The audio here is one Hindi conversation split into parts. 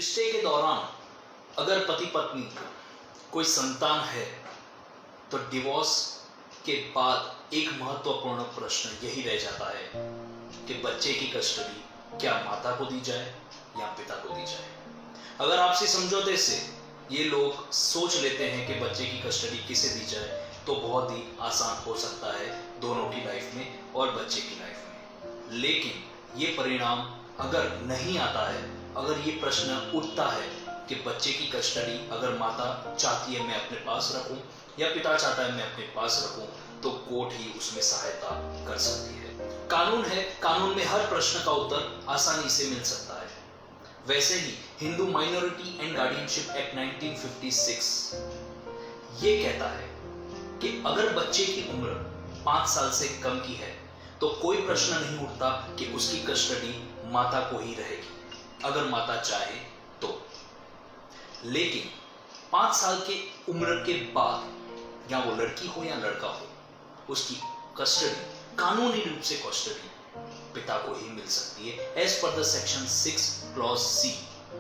रिश्ते के दौरान अगर पति पत्नी कोई संतान है तो डिवोर्स के बाद एक महत्वपूर्ण प्रश्न यही रह जाता है कि बच्चे की कस्टडी क्या माता को दी जाए या पिता को दी जाए। अगर आपसी समझौते से ये लोग सोच लेते हैं कि बच्चे की कस्टडी किसे दी जाए तो बहुत ही आसान हो सकता है दोनों की लाइफ में और बच्चे की लाइफ में। लेकिन ये परिणाम अगर नहीं आता है, अगर ये प्रश्न उठता है कि बच्चे की कस्टडी अगर माता चाहती है मैं अपने पास रखूं या पिता चाहता है मैं अपने पास रखूं, तो कोर्ट ही उसमें सहायता कर सकती है। कानून है, कानून में हर प्रश्न का उत्तर आसानी से मिल सकता है। वैसे ही Hindu minority and guardianship act 1956 ये कहता है कि अगर बच्चे की उम्र 5 साल से कम की है तो कोई प्रश्न नहीं उठता कि उसकी कस्टडी माता को ही रहेगी, अगर माता चाहे तो। लेकिन 5 साल के उम्र के बाद, या वो लड़की हो या लड़का हो, उसकी कस्टडी, कानूनी रूप से कस्टडी पिता को ही मिल सकती है as per the section 6 clause C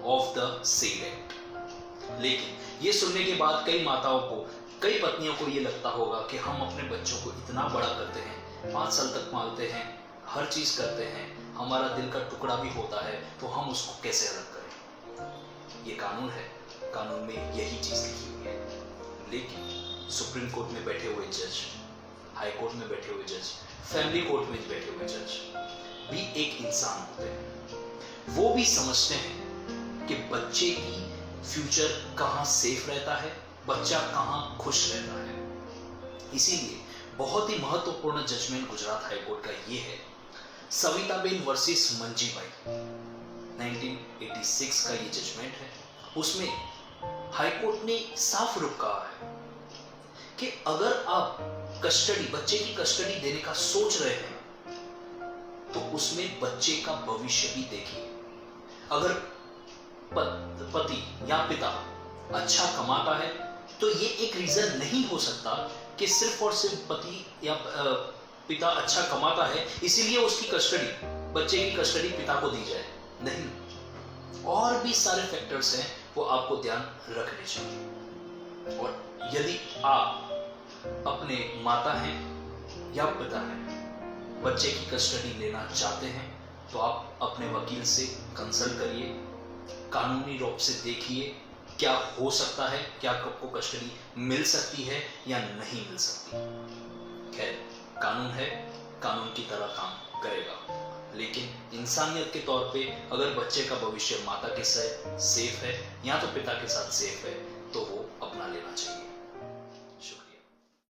of the same act. लेकिन ये सुनने के बाद कई माताओं को, कई पत्नियों को ये लगता होगा कि हम अपने बच्चों को इतना बड़ा करते हैं, 5 साल तक पालते हैं, हर चीज करते हैं, हमारा दिल का टुकड़ा भी होता है, तो हम उसको कैसे अलग करें। ये कानून है, कानून में यही चीज लिखी हुई है। लेकिन सुप्रीम कोर्ट में बैठे हुए जज, हाई कोर्ट में बैठे हुए जज, फैमिली कोर्ट में बैठे हुए जज भी एक इंसान होते हैं। वो भी समझते हैं कि बच्चे की फ्यूचर कहाँ सेफ रहता है, बच्चा कहाँ खुश रहता है। इसीलिए बहुत ही महत्वपूर्ण जजमेंट गुजरात हाई कोर्ट का ये है, सविताबेन वर्सेस मंजीभाई 1986 का ये जजमेंट है। उसमें हाई कोर्ट ने साफ रूप कहा है कि अगर आप कस्टडी, बच्चे की कस्टडी देने का सोच रहे हैं तो उसमें बच्चे का भविष्य भी देखिए। अगर पति या पिता अच्छा कमाता है तो ये एक रीजन नहीं हो सकता कि सिर्फ और सिर्फ पति या पिता अच्छा कमाता है इसीलिए उसकी कस्टडी, बच्चे की कस्टडी पिता को दी जाए। नहीं, और भी सारे फैक्टर्स हैं वो आपको ध्यान रखने चाहिए। और यदि आप अपने माता हैं या पिता हैं, बच्चे की कस्टडी लेना चाहते हैं तो आप अपने वकील से कंसल्ट करिए, कानूनी रूप से देखिए क्या हो सकता है, क्या आपको कस्टडी मिल सकती है या नहीं मिल सकती। खैर, कानून है, कानून की तरह काम करेगा। लेकिन इंसानियत के तौर पे अगर बच्चे का भविष्य माता के साथ सेफ है या तो पिता के साथ सेफ है तो वो अपना लेना चाहिए।